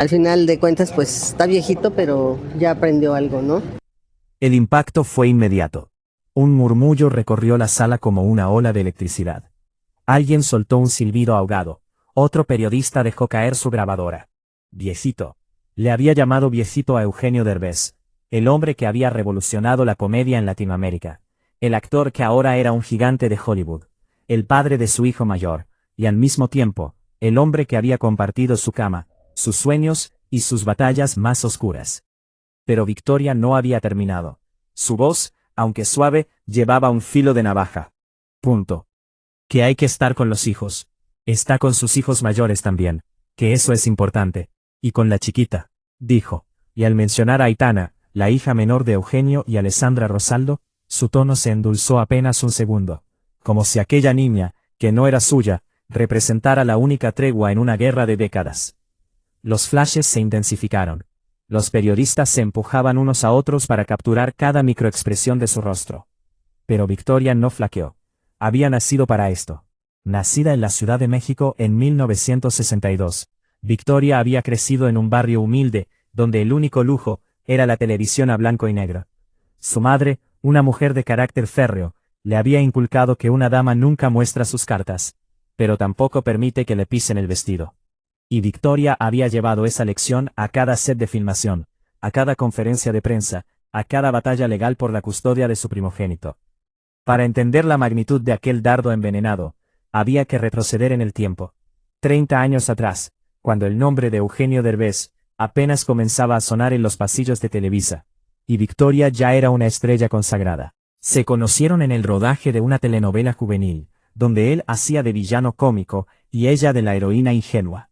Al final de cuentas, pues está viejito, pero ya aprendió algo, ¿no? El impacto fue inmediato. Un murmullo recorrió la sala como una ola de electricidad. Alguien soltó un silbido ahogado. Otro periodista dejó caer su grabadora. Viejito. Le había llamado viejito a Eugenio Derbez, el hombre que había revolucionado la comedia en Latinoamérica, el actor que ahora era un gigante de Hollywood, el padre de su hijo mayor, y al mismo tiempo, el hombre que había compartido su cama, sus sueños y sus batallas más oscuras. Pero Victoria no había terminado. Su voz, aunque suave, llevaba un filo de navaja. Punto. Que hay que estar con los hijos. Está con sus hijos mayores también, que eso es importante. Y con la chiquita, dijo, y al mencionar a Aitana, la hija menor de Eugenio y Alessandra Rosaldo, su tono se endulzó apenas un segundo, como si aquella niña, que no era suya, representara la única tregua en una guerra de décadas. Los flashes se intensificaron. Los periodistas se empujaban unos a otros para capturar cada microexpresión de su rostro. Pero Victoria no flaqueó. Había nacido para esto. Nacida en la Ciudad de México en 1962, Victoria había crecido en un barrio humilde, donde el único lujo era la televisión a blanco y negro. Su madre, una mujer de carácter férreo, le había inculcado que una dama nunca muestra sus cartas, pero tampoco permite que le pisen el vestido. Y Victoria había llevado esa lección a cada set de filmación, a cada conferencia de prensa, a cada batalla legal por la custodia de su primogénito. Para entender la magnitud de aquel dardo envenenado, había que retroceder en el tiempo. 30 años atrás, cuando el nombre de Eugenio Derbez apenas comenzaba a sonar en los pasillos de Televisa, y Victoria ya era una estrella consagrada. Se conocieron en el rodaje de una telenovela juvenil, donde él hacía de villano cómico y ella de la heroína ingenua.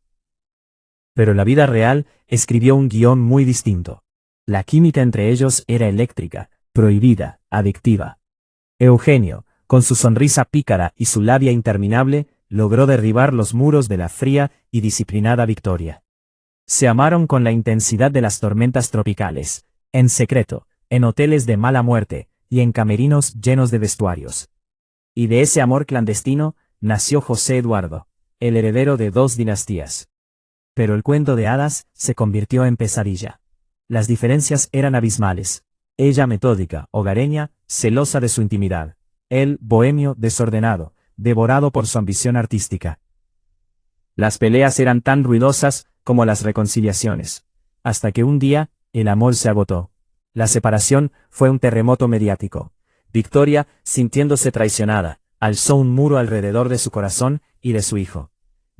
Pero en la vida real, escribió un guión muy distinto. La química entre ellos era eléctrica, prohibida, adictiva. Eugenio, con su sonrisa pícara y su labia interminable, logró derribar los muros de la fría y disciplinada Victoria. Se amaron con la intensidad de las tormentas tropicales, en secreto, en hoteles de mala muerte, y en camerinos llenos de vestuarios. Y de ese amor clandestino, nació José Eduardo, el heredero de 2 dinastías. Pero el cuento de hadas se convirtió en pesadilla. Las diferencias eran abismales. Ella metódica, hogareña, celosa de su intimidad. Él, bohemio, desordenado, devorado por su ambición artística. Las peleas eran tan ruidosas como las reconciliaciones. Hasta que un día, el amor se agotó. La separación fue un terremoto mediático. Victoria, sintiéndose traicionada, alzó un muro alrededor de su corazón y de su hijo.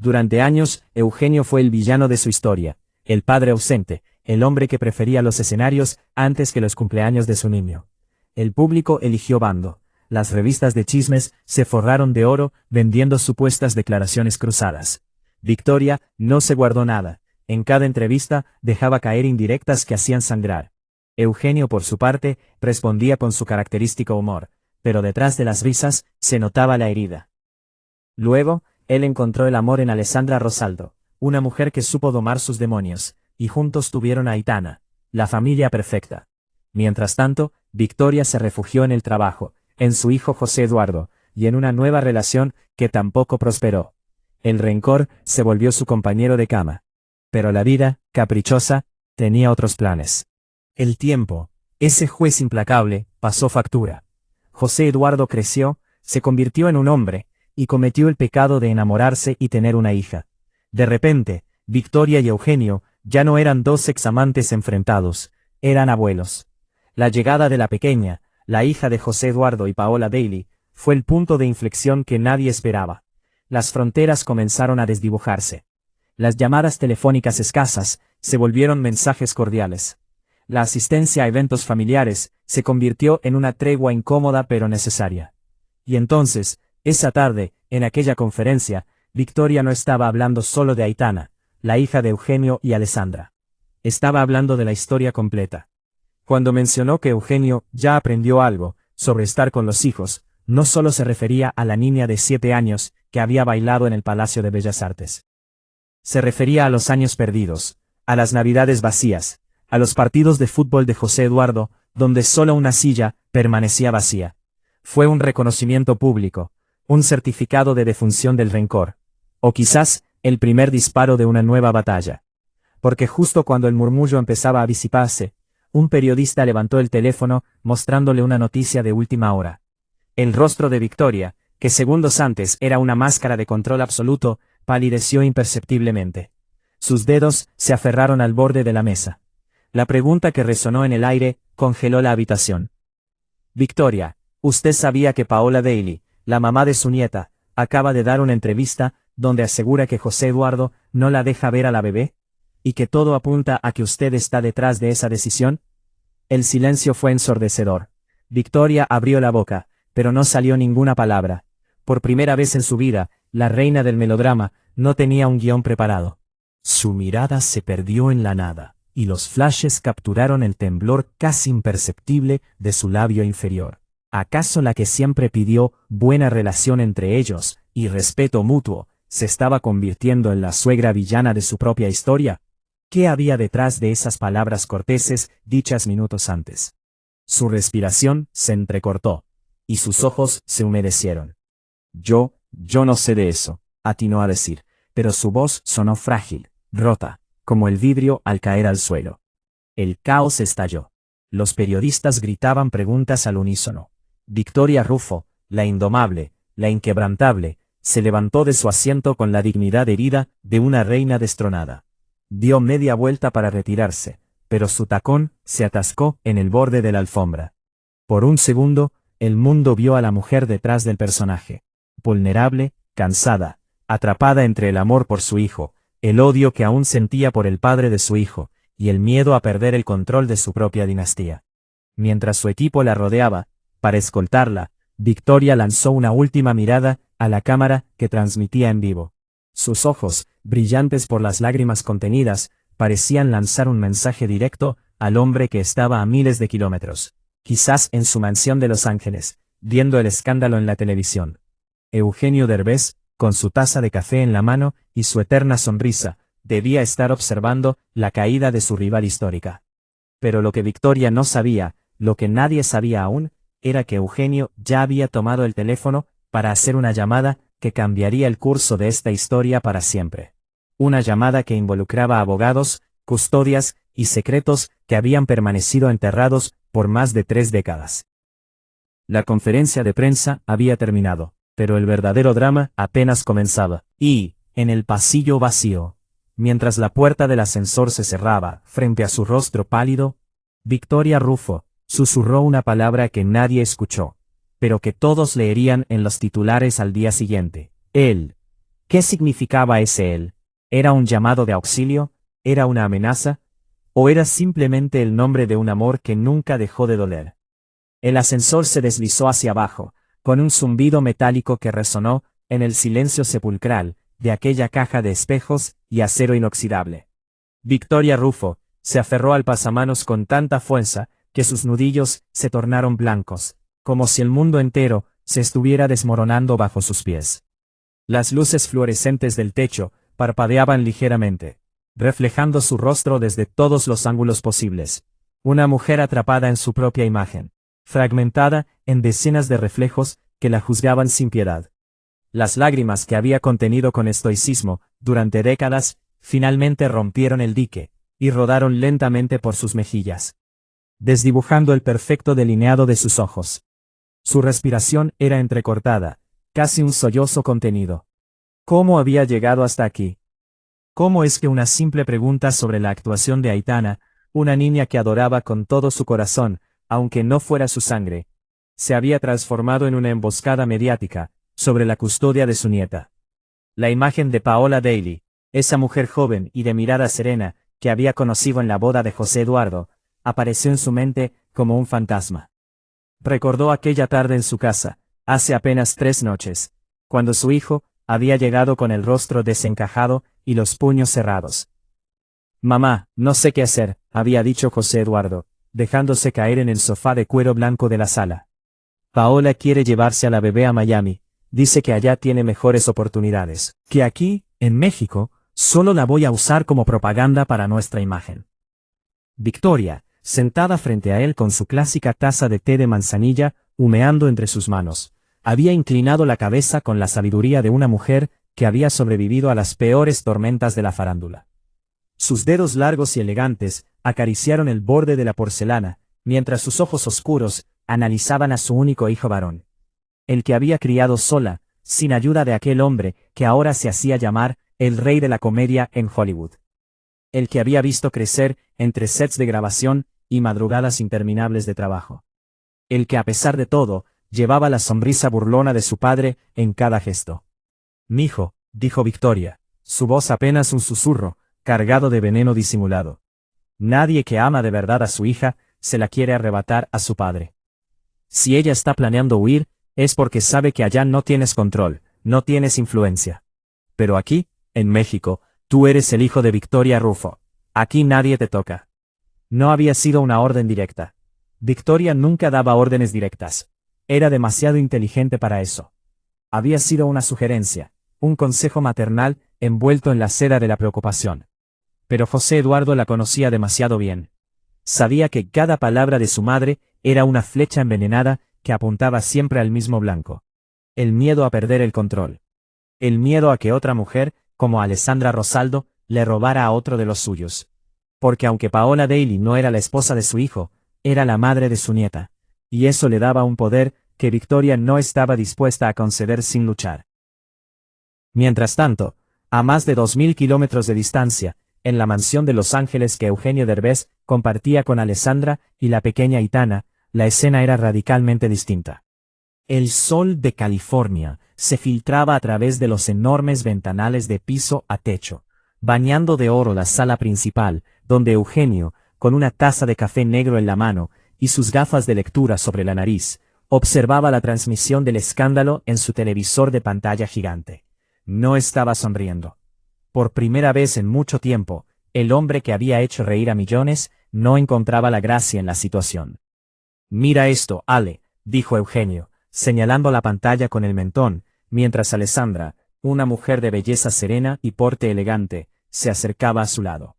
Durante años, Eugenio fue el villano de su historia, el padre ausente, el hombre que prefería los escenarios antes que los cumpleaños de su niño. El público eligió bando. Las revistas de chismes se forraron de oro vendiendo supuestas declaraciones cruzadas. Victoria no se guardó nada. En cada entrevista dejaba caer indirectas que hacían sangrar. Eugenio, por su parte, respondía con su característico humor, pero detrás de las risas se notaba la herida. Luego, él encontró el amor en Alessandra Rosaldo, una mujer que supo domar sus demonios, y juntos tuvieron a Aitana, la familia perfecta. Mientras tanto, Victoria se refugió en el trabajo, en su hijo José Eduardo, y en una nueva relación que tampoco prosperó. El rencor se volvió su compañero de cama. Pero la vida, caprichosa, tenía otros planes. El tiempo, ese juez implacable, pasó factura. José Eduardo creció, se convirtió en un hombre, y cometió el pecado de enamorarse y tener una hija. De repente, Victoria y Eugenio ya no eran 2 examantes enfrentados, eran abuelos. La llegada de la pequeña, la hija de José Eduardo y Paola Daly, fue el punto de inflexión que nadie esperaba. Las fronteras comenzaron a desdibujarse. Las llamadas telefónicas escasas se volvieron mensajes cordiales. La asistencia a eventos familiares se convirtió en una tregua incómoda pero necesaria. Y entonces, esa tarde, en aquella conferencia, Victoria no estaba hablando solo de Aitana, la hija de Eugenio y Alessandra. Estaba hablando de la historia completa. Cuando mencionó que Eugenio ya aprendió algo sobre estar con los hijos, no solo se refería a la niña de 7 años que había bailado en el Palacio de Bellas Artes. Se refería a los años perdidos, a las navidades vacías, a los partidos de fútbol de José Eduardo, donde solo una silla permanecía vacía. Fue un reconocimiento público, un certificado de defunción del rencor, o quizás el primer disparo de una nueva batalla. porque justo cuando el murmullo empezaba a disiparse, un periodista levantó el teléfono mostrándole una noticia de última hora. El rostro de Victoria, que segundos antes era una máscara de control absoluto, palideció imperceptiblemente. Sus dedos se aferraron al borde de la mesa. La pregunta que resonó en el aire congeló la habitación. Victoria, ¿usted sabía que Paola Daly, la mamá de su nieta, acaba de dar una entrevista donde asegura que José Eduardo no la deja ver a la bebé? ¿Y que todo apunta a que usted está detrás de esa decisión? El silencio fue ensordecedor. Victoria abrió la boca, pero no salió ninguna palabra. Por primera vez en su vida, la reina del melodrama no tenía un guión preparado. Su mirada se perdió en la nada, y los flashes capturaron el temblor casi imperceptible de su labio inferior. ¿Acaso la que siempre pidió buena relación entre ellos y respeto mutuo se estaba convirtiendo en la suegra villana de su propia historia? ¿Qué había detrás de esas palabras corteses dichas minutos antes? Su respiración se entrecortó, y sus ojos se humedecieron. Yo no sé de eso, atinó a decir, pero su voz sonó frágil, rota, como el vidrio al caer al suelo. El caos estalló. Los periodistas gritaban preguntas al unísono. Victoria Rufo, la indomable, la inquebrantable, se levantó de su asiento con la dignidad herida de una reina destronada. Dio media vuelta para retirarse, pero su tacón se atascó en el borde de la alfombra. Por un segundo, el mundo vio a la mujer detrás del personaje. Vulnerable, cansada, atrapada entre el amor por su hijo, el odio que aún sentía por el padre de su hijo, y el miedo a perder el control de su propia dinastía. Mientras su equipo la rodeaba, para escoltarla, Victoria lanzó una última mirada a la cámara que transmitía en vivo. Sus ojos, brillantes por las lágrimas contenidas, parecían lanzar un mensaje directo al hombre que estaba a miles de kilómetros, quizás en su mansión de Los Ángeles, viendo el escándalo en la televisión. Eugenio Derbez, con su taza de café en la mano y su eterna sonrisa, debía estar observando la caída de su rival histórica. Pero lo que Victoria no sabía, lo que nadie sabía aún, era que Eugenio ya había tomado el teléfono para hacer una llamada que cambiaría el curso de esta historia para siempre. Una llamada que involucraba abogados, custodias y secretos que habían permanecido enterrados por más de 3 décadas. La conferencia de prensa había terminado, pero el verdadero drama apenas comenzaba, y, en el pasillo vacío, mientras la puerta del ascensor se cerraba frente a su rostro pálido, Victoria Rufo susurró una palabra que nadie escuchó, pero que todos leerían en los titulares al día siguiente. Él. ¿Qué significaba ese él? ¿Era un llamado de auxilio? ¿Era una amenaza? ¿O era simplemente el nombre de un amor que nunca dejó de doler? El ascensor se deslizó hacia abajo, con un zumbido metálico que resonó en el silencio sepulcral de aquella caja de espejos y acero inoxidable. Victoria Rufo se aferró al pasamanos con tanta fuerza que sus nudillos se tornaron blancos, como si el mundo entero se estuviera desmoronando bajo sus pies. Las luces fluorescentes del techo parpadeaban ligeramente, reflejando su rostro desde todos los ángulos posibles. Una mujer atrapada en su propia imagen, fragmentada en decenas de reflejos que la juzgaban sin piedad. Las lágrimas que había contenido con estoicismo durante décadas, finalmente rompieron el dique, y rodaron lentamente por sus mejillas, desdibujando el perfecto delineado de sus ojos. Su respiración era entrecortada, casi un sollozo contenido. ¿Cómo había llegado hasta aquí? ¿Cómo es que una simple pregunta sobre la actuación de Aitana, una niña que adoraba con todo su corazón, aunque no fuera su sangre, se había transformado en una emboscada mediática sobre la custodia de su nieta? La imagen de Paola Daly, esa mujer joven y de mirada serena que había conocido en la boda de José Eduardo, apareció en su mente como un fantasma. Recordó aquella tarde en su casa, hace apenas 3 noches, cuando su hijo había llegado con el rostro desencajado y los puños cerrados. «Mamá, no sé qué hacer», había dicho José Eduardo, dejándose caer en el sofá de cuero blanco de la sala. «Paola quiere llevarse a la bebé a Miami, dice que allá tiene mejores oportunidades, que aquí, en México, solo la voy a usar como propaganda para nuestra imagen». Victoria, sentada frente a él con su clásica taza de té de manzanilla, humeando entre sus manos, había inclinado la cabeza con la sabiduría de una mujer que había sobrevivido a las peores tormentas de la farándula. Sus dedos largos y elegantes acariciaron el borde de la porcelana, mientras sus ojos oscuros analizaban a su único hijo varón. El que había criado sola, sin ayuda de aquel hombre que ahora se hacía llamar el rey de la comedia en Hollywood. El que había visto crecer entre sets de grabación y madrugadas interminables de trabajo. El que a pesar de todo, llevaba la sonrisa burlona de su padre en cada gesto. «Mijo», dijo Victoria, su voz apenas un susurro, cargado de veneno disimulado. Nadie que ama de verdad a su hija se la quiere arrebatar a su padre. Si ella está planeando huir, es porque sabe que allá no tienes control, no tienes influencia. Pero aquí, en México, tú eres el hijo de Victoria Rufo. Aquí nadie te toca. No había sido una orden directa. Victoria nunca daba órdenes directas. Era demasiado inteligente para eso. Había sido una sugerencia, un consejo maternal envuelto en la seda de la preocupación. Pero José Eduardo la conocía demasiado bien. Sabía que cada palabra de su madre era una flecha envenenada que apuntaba siempre al mismo blanco. El miedo a perder el control. El miedo a que otra mujer, como Alessandra Rosaldo, le robara a otro de los suyos. Porque aunque Paola Daly no era la esposa de su hijo, era la madre de su nieta. Y eso le daba un poder que Victoria no estaba dispuesta a conceder sin luchar. Mientras tanto, a más de 2000 kilómetros de distancia, en la mansión de Los Ángeles que Eugenio Derbez compartía con Alessandra y la pequeña Aitana, la escena era radicalmente distinta. El sol de California se filtraba a través de los enormes ventanales de piso a techo, bañando de oro la sala principal, donde Eugenio, con una taza de café negro en la mano y sus gafas de lectura sobre la nariz, observaba la transmisión del escándalo en su televisor de pantalla gigante. No estaba sonriendo. Por primera vez en mucho tiempo, el hombre que había hecho reír a millones no encontraba la gracia en la situación. «Mira esto, Ale», dijo Eugenio, señalando la pantalla con el mentón, mientras Alessandra, una mujer de belleza serena y porte elegante, se acercaba a su lado.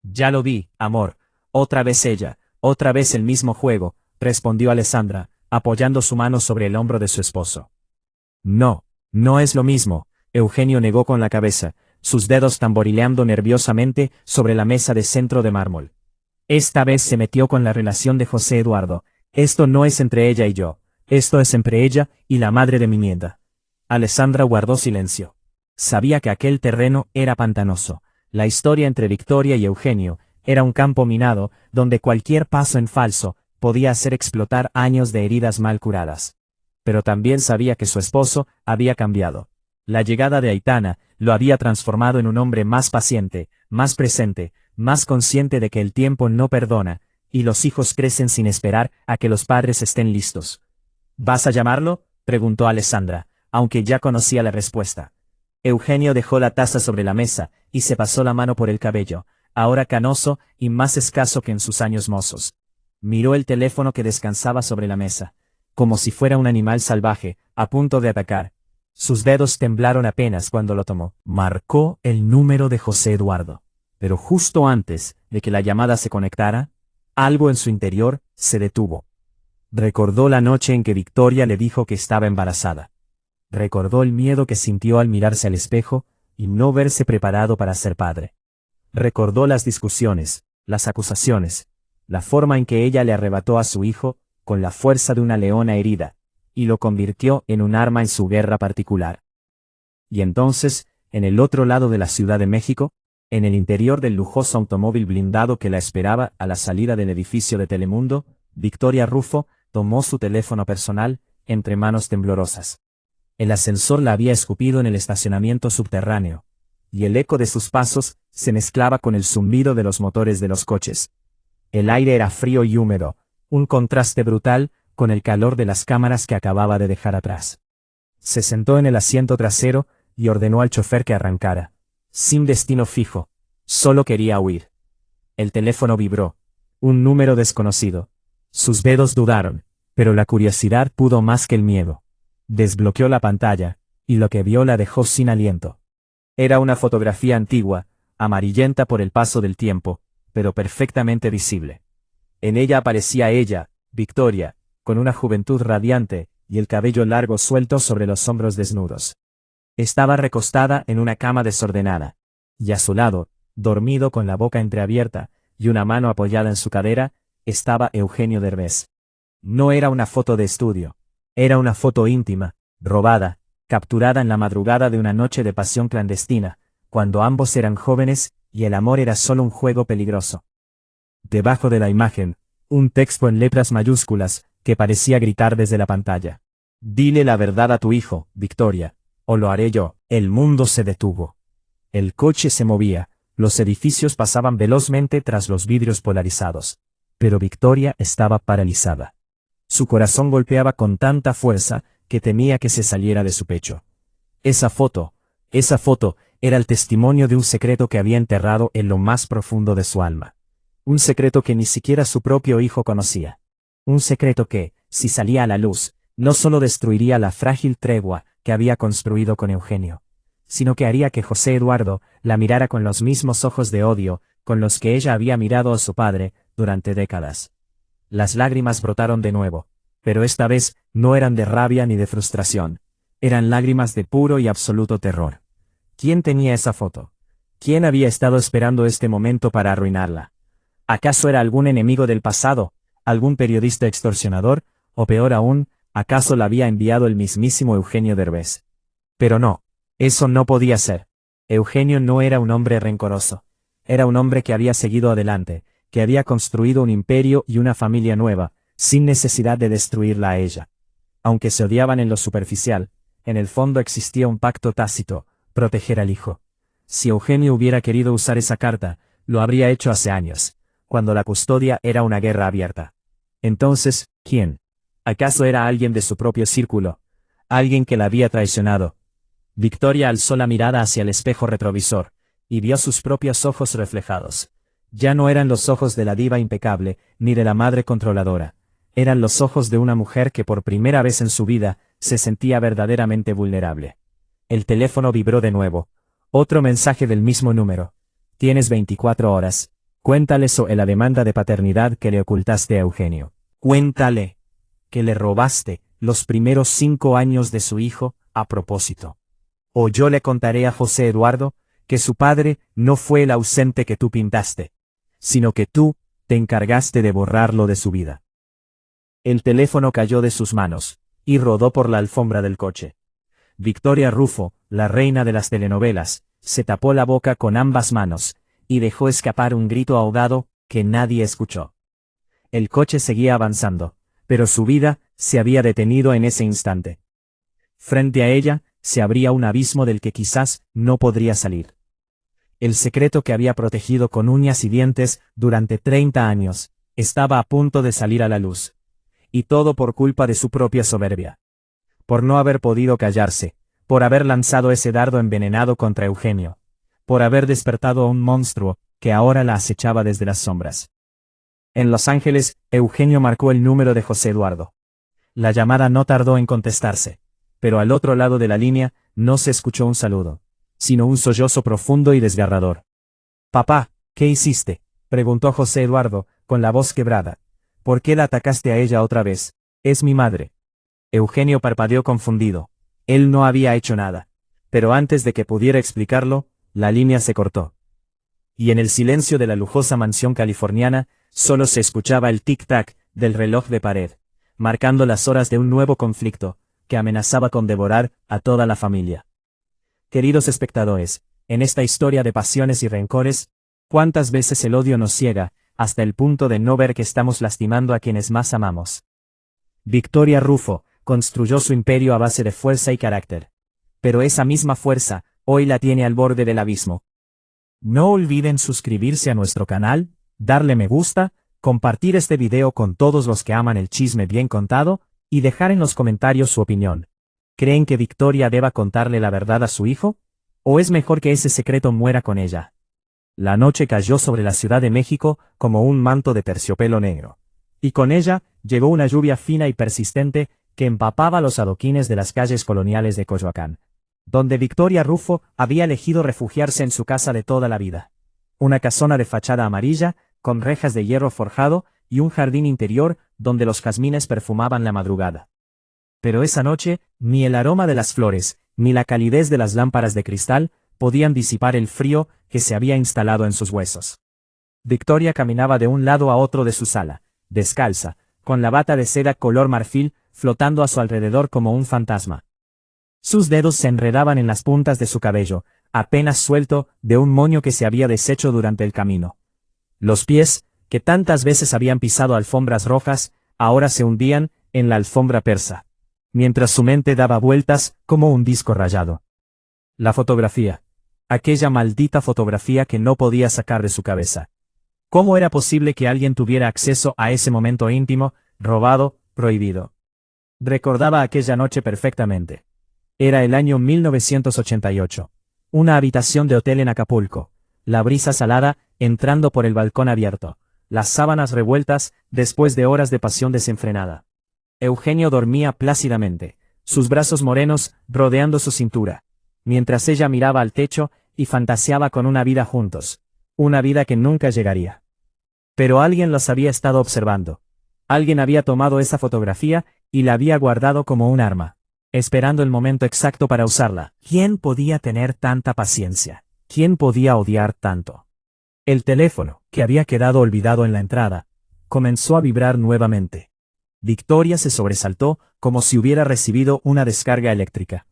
«Ya lo vi, amor. Otra vez ella, otra vez el mismo juego», respondió Alessandra, apoyando su mano sobre el hombro de su esposo. «No, no es lo mismo», Eugenio negó con la cabeza, sus dedos tamborileando nerviosamente sobre la mesa de centro de mármol. Esta vez se metió con la relación de José Eduardo. Esto no es entre ella y yo. Esto es entre ella y la madre de mi nieta. Alessandra guardó silencio. Sabía que aquel terreno era pantanoso. La historia entre Victoria y Eugenio era un campo minado donde cualquier paso en falso podía hacer explotar años de heridas mal curadas. Pero también sabía que su esposo había cambiado. La llegada de Aitana lo había transformado en un hombre más paciente, más presente, más consciente de que el tiempo no perdona, y los hijos crecen sin esperar a que los padres estén listos. ¿Vas a llamarlo?, preguntó Alessandra, aunque ya conocía la respuesta. Eugenio dejó la taza sobre la mesa y se pasó la mano por el cabello, ahora canoso y más escaso que en sus años mozos. Miró el teléfono que descansaba sobre la mesa, como si fuera un animal salvaje, a punto de atacar. Sus dedos temblaron apenas cuando lo tomó. Marcó el número de José Eduardo. Pero justo antes de que la llamada se conectara, algo en su interior se detuvo. Recordó la noche en que Victoria le dijo que estaba embarazada. Recordó el miedo que sintió al mirarse al espejo y no verse preparado para ser padre. Recordó las discusiones, las acusaciones, la forma en que ella le arrebató a su hijo con la fuerza de una leona herida, y lo convirtió en un arma en su guerra particular. Y entonces, en el otro lado de la Ciudad de México, en el interior del lujoso automóvil blindado que la esperaba a la salida del edificio de Telemundo, Victoria Rufo tomó su teléfono personal, entre manos temblorosas. El ascensor la había escupido en el estacionamiento subterráneo, y el eco de sus pasos se mezclaba con el zumbido de los motores de los coches. El aire era frío y húmedo, un contraste brutal con el calor de las cámaras que acababa de dejar atrás. Se sentó en el asiento trasero y ordenó al chofer que arrancara. Sin destino fijo, solo quería huir. El teléfono vibró. Un número desconocido. Sus dedos dudaron, pero la curiosidad pudo más que el miedo. Desbloqueó la pantalla, y lo que vio la dejó sin aliento. Era una fotografía antigua, amarillenta por el paso del tiempo, pero perfectamente visible. En ella aparecía ella, Victoria, con una juventud radiante, y el cabello largo suelto sobre los hombros desnudos. Estaba recostada en una cama desordenada, y a su lado, dormido con la boca entreabierta y una mano apoyada en su cadera, estaba Eugenio Derbez. No era una foto de estudio. Era una foto íntima, robada, capturada en la madrugada de una noche de pasión clandestina, cuando ambos eran jóvenes y el amor era solo un juego peligroso. Debajo de la imagen, un texto en letras mayúsculas, que parecía gritar desde la pantalla. Dile la verdad a tu hijo, Victoria, o lo haré yo. El mundo se detuvo. El coche se movía, los edificios pasaban velozmente tras los vidrios polarizados. Pero Victoria estaba paralizada. Su corazón golpeaba con tanta fuerza que temía que se saliera de su pecho. Esa foto, era el testimonio de un secreto que había enterrado en lo más profundo de su alma. Un secreto que ni siquiera su propio hijo conocía. Un secreto que, si salía a la luz, no solo destruiría la frágil tregua que había construido con Eugenio, sino que haría que José Eduardo la mirara con los mismos ojos de odio con los que ella había mirado a su padre durante décadas. Las lágrimas brotaron de nuevo, pero esta vez no eran de rabia ni de frustración. Eran lágrimas de puro y absoluto terror. ¿Quién tenía esa foto? ¿Quién había estado esperando este momento para arruinarla? ¿Acaso era algún enemigo del pasado, algún periodista extorsionador, o peor aún, acaso la había enviado el mismísimo Eugenio Derbez? Pero no, eso no podía ser. Eugenio no era un hombre rencoroso. Era un hombre que había seguido adelante, que había construido un imperio y una familia nueva, sin necesidad de destruirla a ella. Aunque se odiaban en lo superficial, en el fondo existía un pacto tácito, proteger al hijo. Si Eugenio hubiera querido usar esa carta, lo habría hecho hace años, cuando la custodia era una guerra abierta. Entonces, ¿quién? ¿Acaso era alguien de su propio círculo? ¿Alguien que la había traicionado? Victoria alzó la mirada hacia el espejo retrovisor, y vio sus propios ojos reflejados. Ya no eran los ojos de la diva impecable, ni de la madre controladora. Eran los ojos de una mujer que por primera vez en su vida se sentía verdaderamente vulnerable. El teléfono vibró de nuevo. Otro mensaje del mismo número. Tienes 24 horas. Cuéntale sobre la demanda de paternidad que le ocultaste a Eugenio. Cuéntale que le robaste los primeros 5 años de su hijo a propósito. O yo le contaré a José Eduardo que su padre no fue el ausente que tú pintaste, sino que tú te encargaste de borrarlo de su vida. El teléfono cayó de sus manos y rodó por la alfombra del coche. Victoria Rufo, la reina de las telenovelas, se tapó la boca con ambas manos y dejó escapar un grito ahogado que nadie escuchó. El coche seguía avanzando, pero su vida se había detenido en ese instante. Frente a ella se abría un abismo del que quizás no podría salir. El secreto que había protegido con uñas y dientes durante 30 años estaba a punto de salir a la luz. Y todo por culpa de su propia soberbia. Por no haber podido callarse, por haber lanzado ese dardo envenenado contra Eugenio, por haber despertado a un monstruo que ahora la acechaba desde las sombras. En Los Ángeles, Eugenio marcó el número de José Eduardo. La llamada no tardó en contestarse, pero al otro lado de la línea no se escuchó un saludo, sino un sollozo profundo y desgarrador. «Papá, ¿qué hiciste?», preguntó José Eduardo, con la voz quebrada. «¿Por qué la atacaste a ella otra vez? Es mi madre». Eugenio parpadeó confundido. Él no había hecho nada. Pero antes de que pudiera explicarlo, la línea se cortó. Y en el silencio de la lujosa mansión californiana, solo se escuchaba el tic-tac del reloj de pared, marcando las horas de un nuevo conflicto, que amenazaba con devorar a toda la familia. Queridos espectadores, en esta historia de pasiones y rencores, ¿cuántas veces el odio nos ciega, hasta el punto de no ver que estamos lastimando a quienes más amamos? Victoria Rufo construyó su imperio a base de fuerza y carácter. Pero esa misma fuerza, hoy la tiene al borde del abismo. No olviden suscribirse a nuestro canal, darle me gusta, compartir este video con todos los que aman el chisme bien contado, y dejar en los comentarios su opinión. ¿Creen que Victoria deba contarle la verdad a su hijo? ¿O es mejor que ese secreto muera con ella? La noche cayó sobre la Ciudad de México como un manto de terciopelo negro. Y con ella llegó una lluvia fina y persistente que empapaba los adoquines de las calles coloniales de Coyoacán, donde Victoria Rufo había elegido refugiarse en su casa de toda la vida. Una casona de fachada amarilla, con rejas de hierro forjado, y un jardín interior donde los jazmines perfumaban la madrugada. Pero esa noche, ni el aroma de las flores, ni la calidez de las lámparas de cristal, podían disipar el frío que se había instalado en sus huesos. Victoria caminaba de un lado a otro de su sala, descalza, con la bata de seda color marfil flotando a su alrededor como un fantasma. Sus dedos se enredaban en las puntas de su cabello, apenas suelto de un moño que se había deshecho durante el camino. Los pies, que tantas veces habían pisado alfombras rojas, ahora se hundían en la alfombra persa, mientras su mente daba vueltas como un disco rayado. La fotografía. Aquella maldita fotografía que no podía sacar de su cabeza. ¿Cómo era posible que alguien tuviera acceso a ese momento íntimo, robado, prohibido? Recordaba aquella noche perfectamente. Era el año 1988. Una habitación de hotel en Acapulco. La brisa salada, entrando por el balcón abierto. Las sábanas revueltas, después de horas de pasión desenfrenada. Eugenio dormía plácidamente, sus brazos morenos rodeando su cintura, mientras ella miraba al techo y fantaseaba con una vida juntos. Una vida que nunca llegaría. Pero alguien los había estado observando. Alguien había tomado esa fotografía y la había guardado como un arma, esperando el momento exacto para usarla. ¿Quién podía tener tanta paciencia? ¿Quién podía odiar tanto? El teléfono, que había quedado olvidado en la entrada, comenzó a vibrar nuevamente. Victoria se sobresaltó como si hubiera recibido una descarga eléctrica.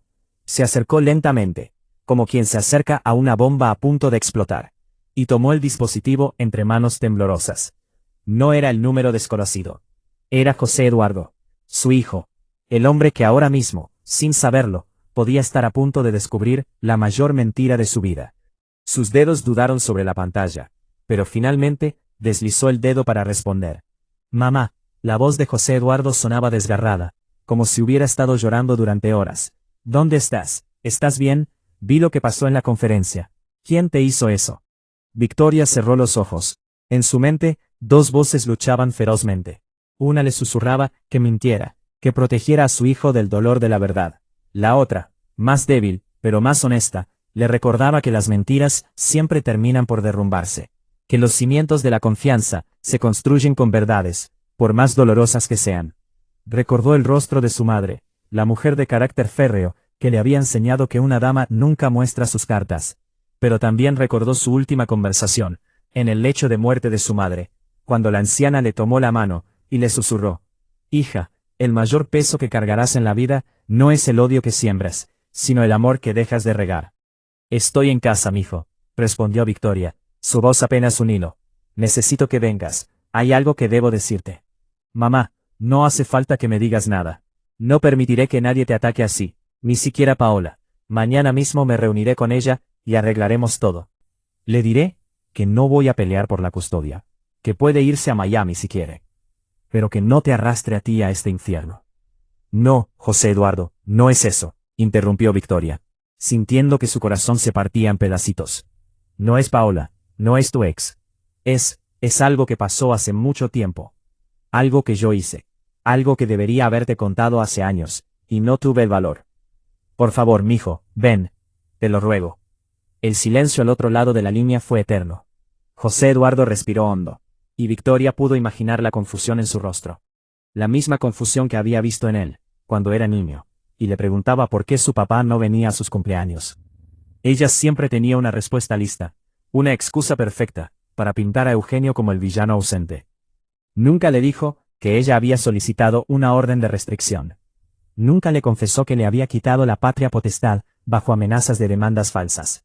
Se acercó lentamente, como quien se acerca a una bomba a punto de explotar, y tomó el dispositivo entre manos temblorosas. No era el número desconocido. Era José Eduardo, su hijo, el hombre que ahora mismo, sin saberlo, podía estar a punto de descubrir la mayor mentira de su vida. Sus dedos dudaron sobre la pantalla, pero finalmente deslizó el dedo para responder. Mamá, la voz de José Eduardo sonaba desgarrada, como si hubiera estado llorando durante horas. ¿Dónde estás? ¿Estás bien? Vi lo que pasó en la conferencia. ¿Quién te hizo eso? Victoria cerró los ojos. En su mente, dos voces luchaban ferozmente. Una le susurraba que mintiera, que protegiera a su hijo del dolor de la verdad. La otra, más débil, pero más honesta, le recordaba que las mentiras siempre terminan por derrumbarse, que los cimientos de la confianza se construyen con verdades, por más dolorosas que sean. Recordó el rostro de su madre, la mujer de carácter férreo, que le había enseñado que una dama nunca muestra sus cartas. Pero también recordó su última conversación, en el lecho de muerte de su madre, cuando la anciana le tomó la mano, y le susurró: Hija, el mayor peso que cargarás en la vida, no es el odio que siembras, sino el amor que dejas de regar. Estoy en casa, mijo, respondió Victoria, su voz apenas un hilo. Necesito que vengas, hay algo que debo decirte. Mamá, no hace falta que me digas nada. No permitiré que nadie te ataque así, ni siquiera Paola. Mañana mismo me reuniré con ella, y arreglaremos todo. Le diré que no voy a pelear por la custodia, que puede irse a Miami si quiere, pero que no te arrastre a ti a este infierno. No, José Eduardo, no es eso, interrumpió Victoria, sintiendo que su corazón se partía en pedacitos. No es Paola, no es tu ex. Es algo que pasó hace mucho tiempo. Algo que yo hice. Algo que debería haberte contado hace años, y no tuve el valor. Por favor, mijo, ven, te lo ruego. El silencio al otro lado de la línea fue eterno. José Eduardo respiró hondo, y Victoria pudo imaginar la confusión en su rostro. La misma confusión que había visto en él, cuando era niño, y le preguntaba por qué su papá no venía a sus cumpleaños. Ella siempre tenía una respuesta lista, una excusa perfecta, para pintar a Eugenio como el villano ausente. Nunca le dijo que ella había solicitado una orden de restricción. Nunca le confesó que le había quitado la patria potestad, bajo amenazas de demandas falsas.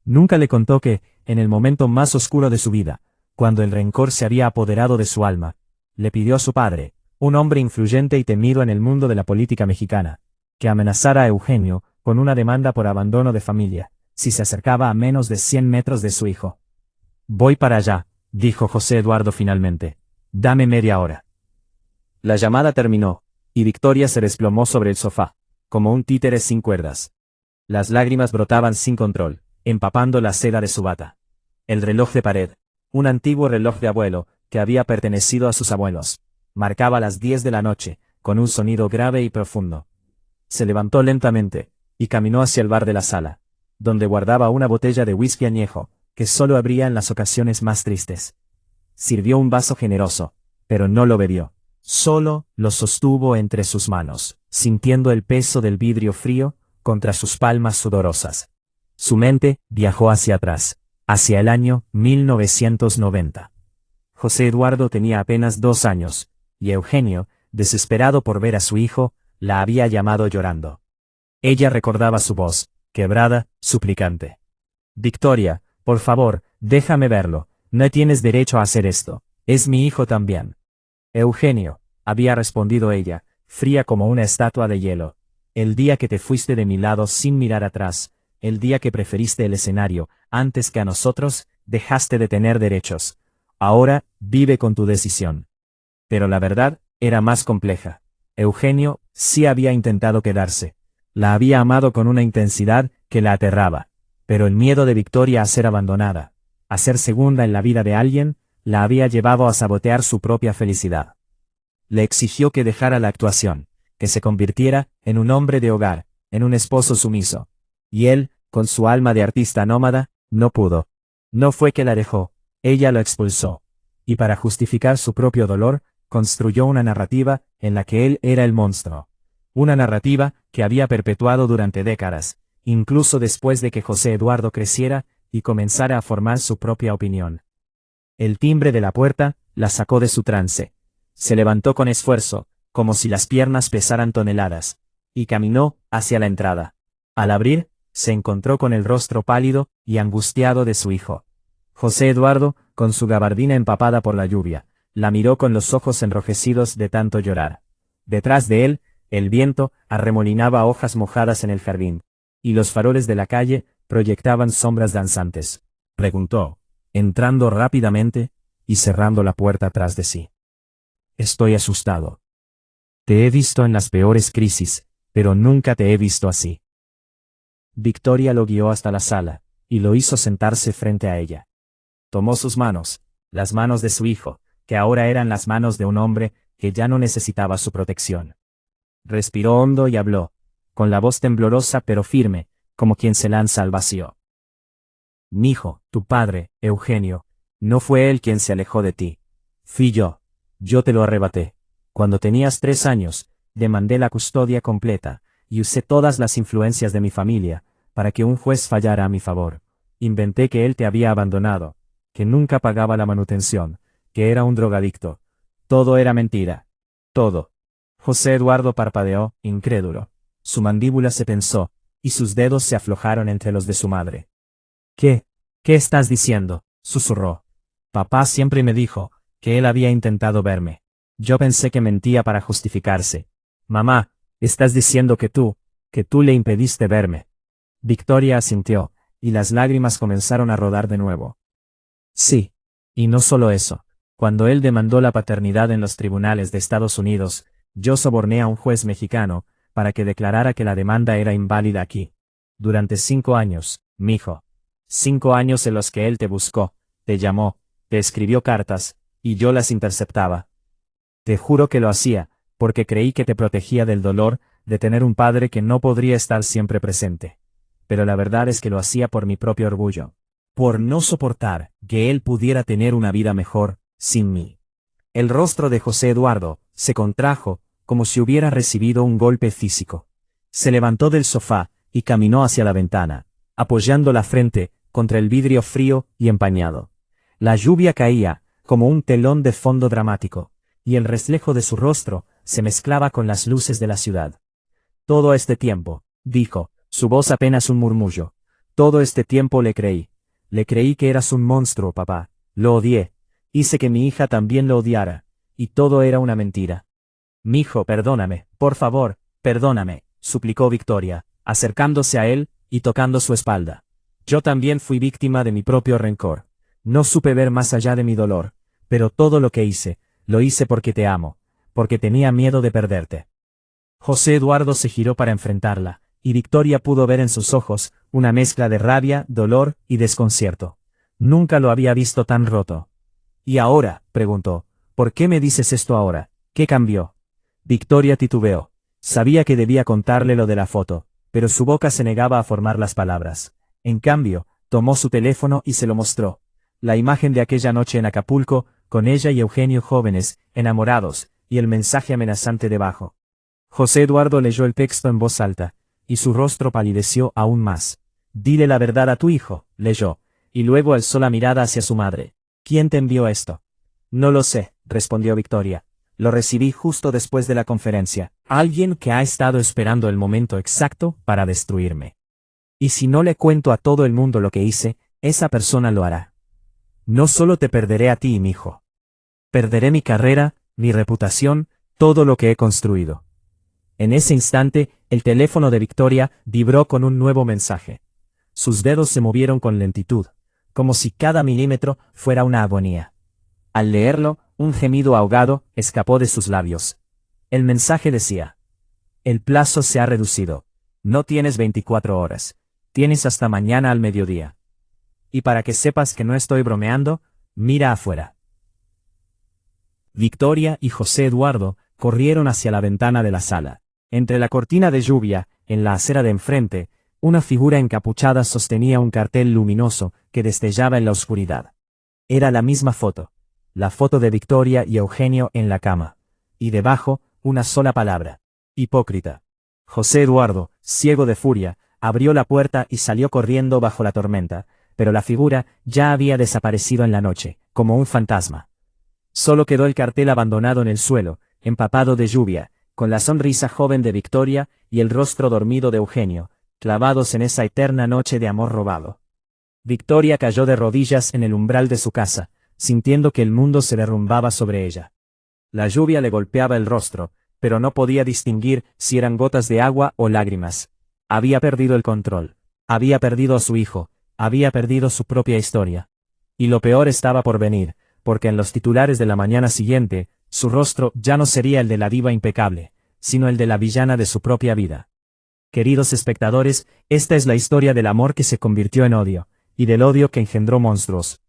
Nunca le contó que, en el momento más oscuro de su vida, cuando el rencor se había apoderado de su alma, le pidió a su padre, un hombre influyente y temido en el mundo de la política mexicana, que amenazara a Eugenio con una demanda por abandono de familia, si se acercaba a menos de 100 metros de su hijo. Voy para allá, dijo José Eduardo finalmente. Dame media hora. La llamada terminó, y Victoria se desplomó sobre el sofá, como un títere sin cuerdas. Las lágrimas brotaban sin control, empapando la seda de su bata. El reloj de pared, un antiguo reloj de abuelo, que había pertenecido a sus abuelos, marcaba las 10 de la noche, con un sonido grave y profundo. Se levantó lentamente, y caminó hacia el bar de la sala, donde guardaba una botella de whisky añejo, que solo abría en las ocasiones más tristes. Sirvió un vaso generoso, pero no lo bebió. Solo lo sostuvo entre sus manos, sintiendo el peso del vidrio frío contra sus palmas sudorosas. Su mente viajó hacia atrás, hacia el año 1990. José Eduardo tenía apenas 2 años, y Eugenio, desesperado por ver a su hijo, la había llamado llorando. Ella recordaba su voz, quebrada, suplicante. Victoria, por favor, déjame verlo, no tienes derecho a hacer esto, es mi hijo también. Eugenio, había respondido ella, fría como una estatua de hielo. El día que te fuiste de mi lado sin mirar atrás, el día que preferiste el escenario, antes que a nosotros, dejaste de tener derechos. Ahora, vive con tu decisión. Pero la verdad, era más compleja. Eugenio, sí había intentado quedarse. La había amado con una intensidad que la aterraba. Pero el miedo de Victoria a ser abandonada, a ser segunda en la vida de alguien, la había llevado a sabotear su propia felicidad. Le exigió que dejara la actuación, que se convirtiera en un hombre de hogar, en un esposo sumiso. Y él, con su alma de artista nómada, no pudo. No fue que la dejó, ella lo expulsó. Y para justificar su propio dolor, construyó una narrativa en la que él era el monstruo. Una narrativa que había perpetuado durante décadas, incluso después de que José Eduardo creciera y comenzara a formar su propia opinión. El timbre de la puerta la sacó de su trance. Se levantó con esfuerzo, como si las piernas pesaran toneladas, y caminó hacia la entrada. Al abrir, se encontró con el rostro pálido y angustiado de su hijo. José Eduardo, con su gabardina empapada por la lluvia, la miró con los ojos enrojecidos de tanto llorar. Detrás de él, el viento arremolinaba hojas mojadas en el jardín, y los faroles de la calle proyectaban sombras danzantes. Preguntó, entrando rápidamente y cerrando la puerta tras de sí. Estoy asustado. Te he visto en las peores crisis, pero nunca te he visto así. Victoria lo guió hasta la sala, y lo hizo sentarse frente a ella. Tomó sus manos, las manos de su hijo, que ahora eran las manos de un hombre que ya no necesitaba su protección. Respiró hondo y habló, con la voz temblorosa pero firme, como quien se lanza al vacío. Mijo, tu padre, Eugenio, no fue él quien se alejó de ti. Fui yo. Yo te lo arrebaté. Cuando tenías 3 años, demandé la custodia completa, y usé todas las influencias de mi familia, para que un juez fallara a mi favor. Inventé que él te había abandonado, que nunca pagaba la manutención, que era un drogadicto. Todo era mentira. Todo. José Eduardo parpadeó, incrédulo. Su mandíbula se tensó, y sus dedos se aflojaron entre los de su madre. ¿Qué? ¿Qué estás diciendo?, susurró. Papá siempre me dijo que él había intentado verme. Yo pensé que mentía para justificarse. Mamá, estás diciendo que tú le impediste verme. Victoria asintió, y las lágrimas comenzaron a rodar de nuevo. Sí. Y no solo eso. Cuando él demandó la paternidad en los tribunales de Estados Unidos, yo soborné a un juez mexicano, para que declarara que la demanda era inválida aquí. Durante 5 años, mijo. 5 años en los que él te buscó, te llamó, te escribió cartas, y yo las interceptaba. Te juro que lo hacía, porque creí que te protegía del dolor de tener un padre que no podría estar siempre presente. Pero la verdad es que lo hacía por mi propio orgullo. Por no soportar que él pudiera tener una vida mejor, sin mí. El rostro de José Eduardo se contrajo, como si hubiera recibido un golpe físico. Se levantó del sofá y caminó hacia la ventana, apoyando la frente contra el vidrio frío y empañado. La lluvia caía, como un telón de fondo dramático, y el reflejo de su rostro se mezclaba con las luces de la ciudad. Todo este tiempo, dijo, su voz apenas un murmullo, todo este tiempo le creí que eras un monstruo, papá, lo odié, hice que mi hija también lo odiara, y todo era una mentira. Mijo, perdóname, por favor, perdóname, suplicó Victoria, acercándose a él y tocando su espalda. Yo también fui víctima de mi propio rencor. No supe ver más allá de mi dolor, pero todo lo que hice, lo hice porque te amo, porque tenía miedo de perderte. José Eduardo se giró para enfrentarla, y Victoria pudo ver en sus ojos una mezcla de rabia, dolor y desconcierto. Nunca lo había visto tan roto. ¿Y ahora?, preguntó. ¿Por qué me dices esto ahora? ¿Qué cambió? Victoria titubeó. Sabía que debía contarle lo de la foto, pero su boca se negaba a formar las palabras. En cambio, tomó su teléfono y se lo mostró. La imagen de aquella noche en Acapulco, con ella y Eugenio jóvenes, enamorados, y el mensaje amenazante debajo. José Eduardo leyó el texto en voz alta, y su rostro palideció aún más. Dile la verdad a tu hijo, leyó, y luego alzó la mirada hacia su madre. ¿Quién te envió esto? No lo sé, respondió Victoria. Lo recibí justo después de la conferencia. Alguien que ha estado esperando el momento exacto para destruirme. Y si no le cuento a todo el mundo lo que hice, esa persona lo hará. No solo te perderé a ti, mi hijo. Perderé mi carrera, mi reputación, todo lo que he construido. En ese instante, el teléfono de Victoria vibró con un nuevo mensaje. Sus dedos se movieron con lentitud, como si cada milímetro fuera una agonía. Al leerlo, un gemido ahogado escapó de sus labios. El mensaje decía: el plazo se ha reducido. No tienes 24 horas. Tienes hasta mañana al mediodía. Y para que sepas que no estoy bromeando, mira afuera. Victoria y José Eduardo corrieron hacia la ventana de la sala. Entre la cortina de lluvia, en la acera de enfrente, una figura encapuchada sostenía un cartel luminoso que destellaba en la oscuridad. Era la misma foto. La foto de Victoria y Eugenio en la cama. Y debajo, una sola palabra: hipócrita. José Eduardo, ciego de furia, abrió la puerta y salió corriendo bajo la tormenta, pero la figura ya había desaparecido en la noche, como un fantasma. Solo quedó el cartel abandonado en el suelo, empapado de lluvia, con la sonrisa joven de Victoria y el rostro dormido de Eugenio, clavados en esa eterna noche de amor robado. Victoria cayó de rodillas en el umbral de su casa, sintiendo que el mundo se derrumbaba sobre ella. La lluvia le golpeaba el rostro, pero no podía distinguir si eran gotas de agua o lágrimas. Había perdido el control. Había perdido a su hijo. Había perdido su propia historia. Y lo peor estaba por venir, porque en los titulares de la mañana siguiente, su rostro ya no sería el de la diva impecable, sino el de la villana de su propia vida. Queridos espectadores, esta es la historia del amor que se convirtió en odio, y del odio que engendró monstruos.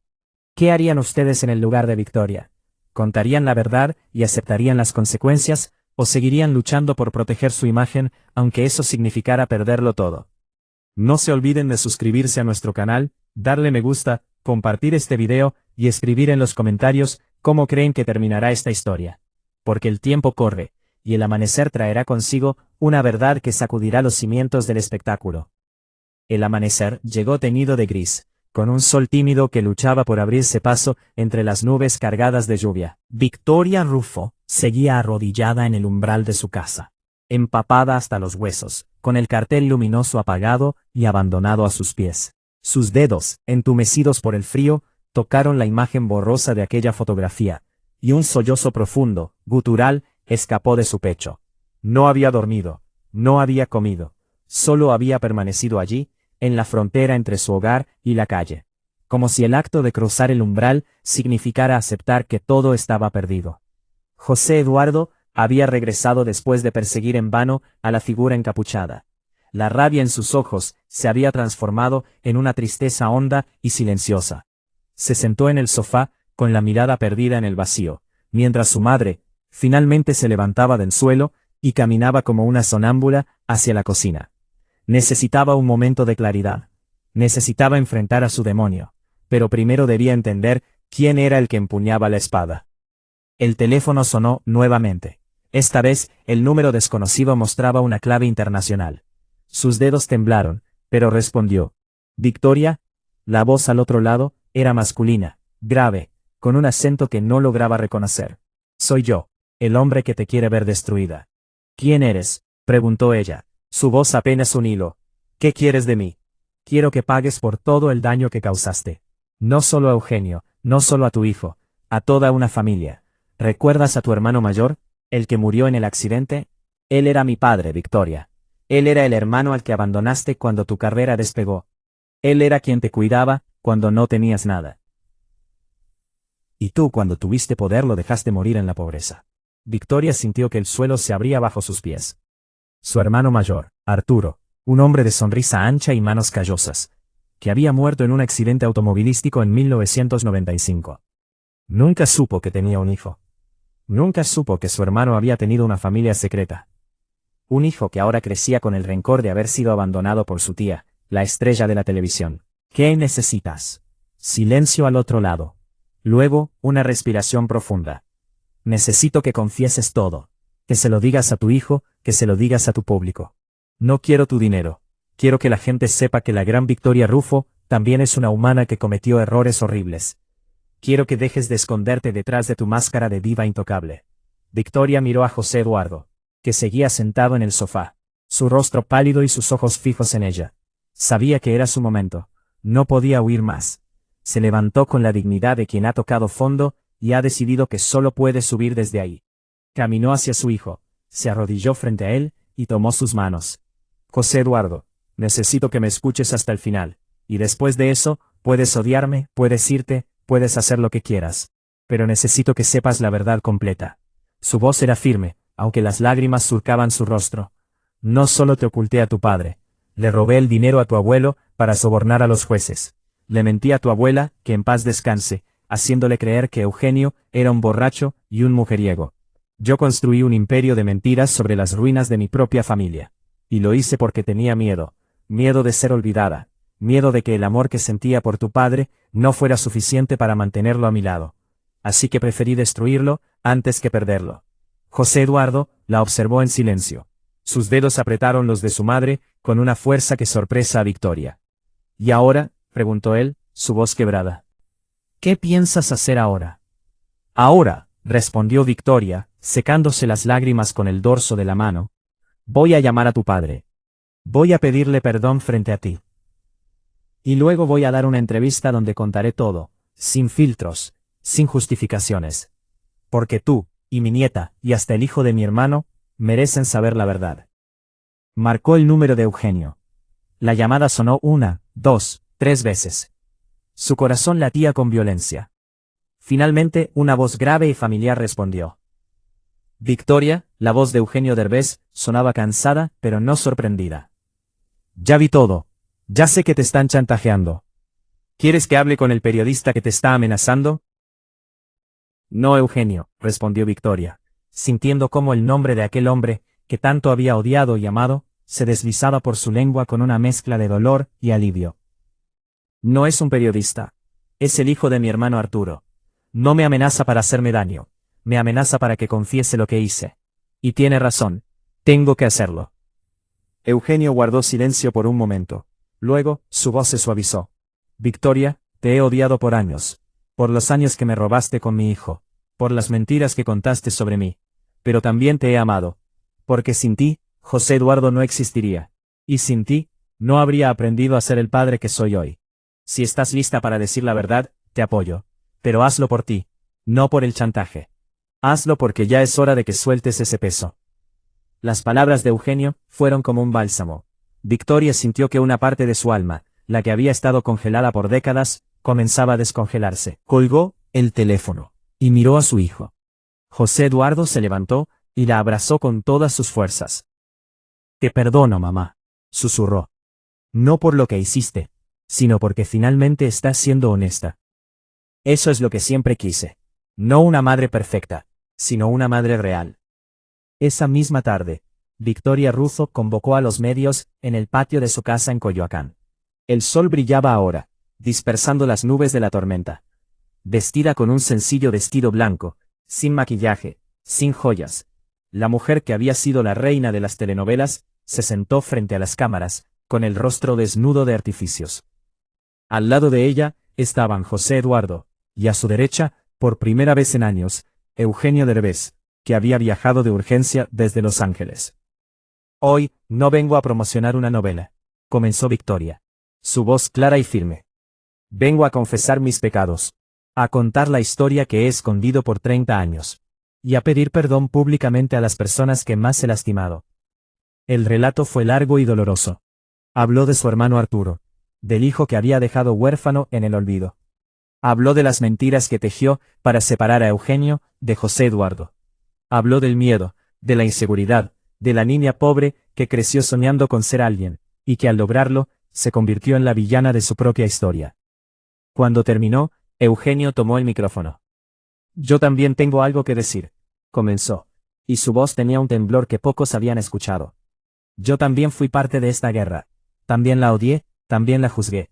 ¿Qué harían ustedes en el lugar de Victoria? ¿Contarían la verdad y aceptarían las consecuencias, o seguirían luchando por proteger su imagen, aunque eso significara perderlo todo? No se olviden de suscribirse a nuestro canal, darle me gusta, compartir este video, y escribir en los comentarios cómo creen que terminará esta historia. Porque el tiempo corre, y el amanecer traerá consigo una verdad que sacudirá los cimientos del espectáculo. El amanecer llegó teñido de gris, con un sol tímido que luchaba por abrirse paso entre las nubes cargadas de lluvia. Victoria Rufo seguía arrodillada en el umbral de su casa, empapada hasta los huesos, con el cartel luminoso apagado y abandonado a sus pies. Sus dedos, entumecidos por el frío, tocaron la imagen borrosa de aquella fotografía, y un sollozo profundo, gutural, escapó de su pecho. No había dormido, no había comido, solo había permanecido allí, en la frontera entre su hogar y la calle, como si el acto de cruzar el umbral significara aceptar que todo estaba perdido. José Eduardo había regresado después de perseguir en vano a la figura encapuchada. La rabia en sus ojos se había transformado en una tristeza honda y silenciosa. Se sentó en el sofá, con la mirada perdida en el vacío, mientras su madre, finalmente se levantaba del suelo, y caminaba como una sonámbula hacia la cocina. Necesitaba un momento de claridad. Necesitaba enfrentar a su demonio, pero primero debía entender quién era el que empuñaba la espada. El teléfono sonó nuevamente. Esta vez, el número desconocido mostraba una clave internacional. Sus dedos temblaron, pero respondió. Victoria. La voz al otro lado era masculina, grave, con un acento que no lograba reconocer. Soy yo, el hombre que te quiere ver destruida. ¿Quién eres?, preguntó ella, su voz apenas un hilo. ¿Qué quieres de mí? Quiero que pagues por todo el daño que causaste. No solo a Eugenio, no solo a tu hijo, a toda una familia. ¿Recuerdas a tu hermano mayor, el que murió en el accidente? Él era mi padre, Victoria. Él era el hermano al que abandonaste cuando tu carrera despegó. Él era quien te cuidaba cuando no tenías nada. Y tú, cuando tuviste poder, lo dejaste morir en la pobreza. Victoria sintió que el suelo se abría bajo sus pies. Su hermano mayor, Arturo, un hombre de sonrisa ancha y manos callosas, que había muerto en un accidente automovilístico en 1995. Nunca supo que tenía un hijo. Nunca supo que su hermano había tenido una familia secreta. Un hijo que ahora crecía con el rencor de haber sido abandonado por su tía, la estrella de la televisión. ¿Qué necesitas? Silencio al otro lado. Luego, una respiración profunda. Necesito que confieses todo. Que se lo digas a tu hijo, que se lo digas a tu público. No quiero tu dinero. quiero que la gente sepa que la gran Victoria Rufo también es una humana que cometió errores horribles. Quiero que dejes de esconderte detrás de tu máscara de diva intocable. Victoria miró a José Eduardo, que seguía sentado en el sofá, su rostro pálido y sus ojos fijos en ella. Sabía que era su momento, no podía huir más. Se levantó con la dignidad de quien ha tocado fondo y ha decidido que solo puede subir desde ahí. Caminó hacia su hijo, se arrodilló frente a él y tomó sus manos. José Eduardo, necesito que me escuches hasta el final, y después de eso, puedes odiarme, puedes irte, puedes hacer lo que quieras. Pero necesito que sepas la verdad completa. Su voz era firme, aunque las lágrimas surcaban su rostro. No solo te oculté a tu padre. Le robé el dinero a tu abuelo para sobornar a los jueces. Le mentí a tu abuela, que en paz descanse, haciéndole creer que Eugenio era un borracho y un mujeriego. Yo construí un imperio de mentiras sobre las ruinas de mi propia familia. Y lo hice porque tenía miedo. Miedo de ser olvidada. Miedo de que el amor que sentía por tu padre no fuera suficiente para mantenerlo a mi lado. Así que preferí destruirlo antes que perderlo. José Eduardo la observó en silencio. Sus dedos apretaron los de su madre con una fuerza que sorpresa a Victoria. ¿Y ahora?, preguntó él, su voz quebrada. ¿Qué piensas hacer ahora? Ahora, respondió Victoria, secándose las lágrimas con el dorso de la mano. Voy a llamar a tu padre. Voy a pedirle perdón frente a ti. Y luego voy a dar una entrevista donde contaré todo, sin filtros, sin justificaciones. Porque tú, y mi nieta, y hasta el hijo de mi hermano, merecen saber la verdad. Marcó el número de Eugenio. La llamada sonó 1, 2, 3 veces. Su corazón latía con violencia. Finalmente, una voz grave y familiar respondió. Victoria, la voz de Eugenio Derbez, sonaba cansada, pero no sorprendida. Ya vi todo. Ya sé que te están chantajeando. ¿Quieres que hable con el periodista que te está amenazando? No, Eugenio, respondió Victoria, sintiendo cómo el nombre de aquel hombre, que tanto había odiado y amado, se deslizaba por su lengua con una mezcla de dolor y alivio. No es un periodista. Es el hijo de mi hermano Arturo. No me amenaza para hacerme daño. Me amenaza para que confiese lo que hice. Y tiene razón. Tengo que hacerlo. Eugenio guardó silencio por un momento. Luego, su voz se suavizó. Victoria, te he odiado por años. Por los años que me robaste con mi hijo. Por las mentiras que contaste sobre mí. Pero también te he amado. Porque sin ti, José Eduardo no existiría. Y sin ti, no habría aprendido a ser el padre que soy hoy. Si estás lista para decir la verdad, te apoyo. Pero hazlo por ti, no por el chantaje. Hazlo porque ya es hora de que sueltes ese peso. Las palabras de Eugenio fueron como un bálsamo. Victoria sintió que una parte de su alma, la que había estado congelada por décadas, comenzaba a descongelarse. Colgó el teléfono y miró a su hijo. José Eduardo se levantó y la abrazó con todas sus fuerzas. Te perdono, mamá, susurró. No por lo que hiciste, sino porque finalmente estás siendo honesta. Eso es lo que siempre quise. No una madre perfecta, sino una madre real. Esa misma tarde, Victoria Rufo convocó a los medios en el patio de su casa en Coyoacán. El sol brillaba ahora, dispersando las nubes de la tormenta. Vestida con un sencillo vestido blanco, sin maquillaje, sin joyas, la mujer que había sido la reina de las telenovelas, se sentó frente a las cámaras, con el rostro desnudo de artificios. Al lado de ella, estaban José Eduardo, y a su derecha, por primera vez en años, Eugenio Derbez, que había viajado de urgencia desde Los Ángeles. Hoy, no vengo a promocionar una novela, comenzó Victoria. Su voz clara y firme. Vengo a confesar mis pecados. A contar la historia que he escondido por 30 años. Y a pedir perdón públicamente a las personas que más he lastimado. El relato fue largo y doloroso. Habló de su hermano Arturo. Del hijo que había dejado huérfano en el olvido. Habló de las mentiras que tejió para separar a Eugenio de José Eduardo. Habló del miedo, de la inseguridad, de la niña pobre que creció soñando con ser alguien, y que al lograrlo, se convirtió en la villana de su propia historia. Cuando terminó, Eugenio tomó el micrófono. Yo también tengo algo que decir, comenzó, y su voz tenía un temblor que pocos habían escuchado. Yo también fui parte de esta guerra. También la odié, también la juzgué.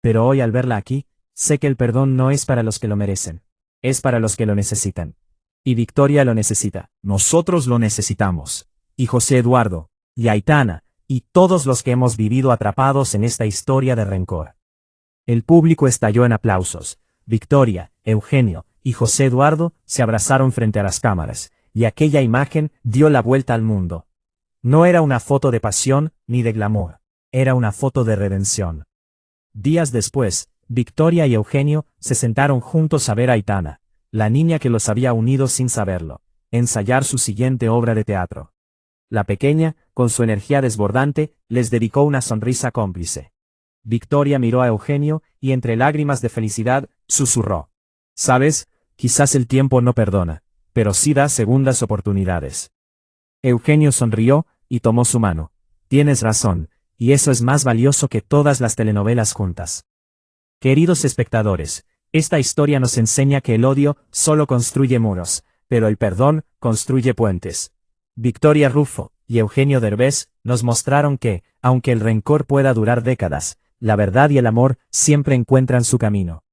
Pero hoy al verla aquí, sé que el perdón no es para los que lo merecen. Es para los que lo necesitan. Y Victoria lo necesita. Nosotros lo necesitamos. Y José Eduardo, y Aitana, y todos los que hemos vivido atrapados en esta historia de rencor. El público estalló en aplausos. Victoria, Eugenio y José Eduardo se abrazaron frente a las cámaras, y aquella imagen dio la vuelta al mundo. No era una foto de pasión ni de glamour, era una foto de redención. Días después, Victoria y Eugenio se sentaron juntos a ver a Aitana, la niña que los había unido sin saberlo, ensayar su siguiente obra de teatro. La pequeña, con su energía desbordante, les dedicó una sonrisa cómplice. Victoria miró a Eugenio y entre lágrimas de felicidad, susurró: «¿Sabes? Quizás el tiempo no perdona, pero sí da segundas oportunidades». Eugenio sonrió y tomó su mano. «Tienes razón, y eso es más valioso que todas las telenovelas juntas». Queridos espectadores, esta historia nos enseña que el odio solo construye muros, pero el perdón construye puentes. Victoria Rufo y Eugenio Derbez nos mostraron que, aunque el rencor pueda durar décadas, la verdad y el amor siempre encuentran su camino.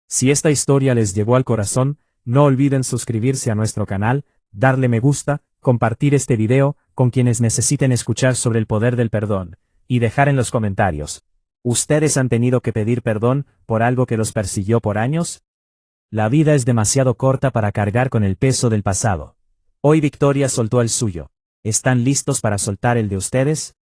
Si esta historia les llegó al corazón, no olviden suscribirse a nuestro canal, darle me gusta, compartir este video con quienes necesiten escuchar sobre el poder del perdón, y dejar en los comentarios: ¿ustedes han tenido que pedir perdón por algo que los persiguió por años? La vida es demasiado corta para cargar con el peso del pasado. Hoy Victoria soltó el suyo. ¿Están listos para soltar el de ustedes?